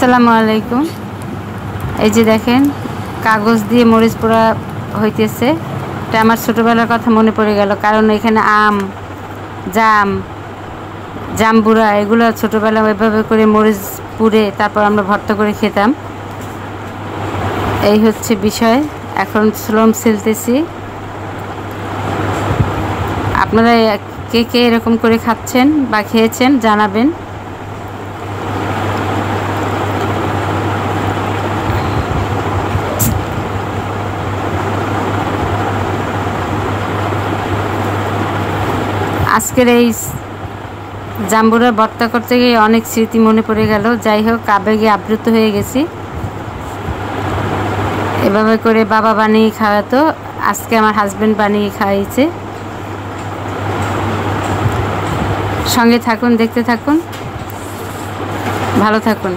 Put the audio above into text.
আসসালামু আলাইকুম। এই যে দেখেন কাগজ দিয়ে মরিচ পোড়া হইতেছে। এটা আমার ছোটোবেলার কথা মনে পড়ে গেল, কারণ এখানে আম, জাম্বুরা এগুলো ছোটোবেলা এভাবে করে মরিচ পুড়ে তারপর আমরা ভর্তা করে খেতাম। এই হচ্ছে বিষয়। এখন শ্লম ছেলতেছি। আপনারা কে কে এরকম করে খাচ্ছেন বা খেয়েছেন জানাবেন। আজকের এই জাম্বুরা ভর্তা করতে গিয়ে অনেক স্মৃতি মনে পড়ে গেল। যাই হোক, আবেগে আপ্লুত হয়ে গেছি। এভাবে করে বাবা বানিয়ে খাওয়াতো, আজকে আমার হাজব্যান্ড বানিয়ে খাওয়াইছে। সঙ্গে থাকুন, দেখতে থাকুন, ভালো থাকুন।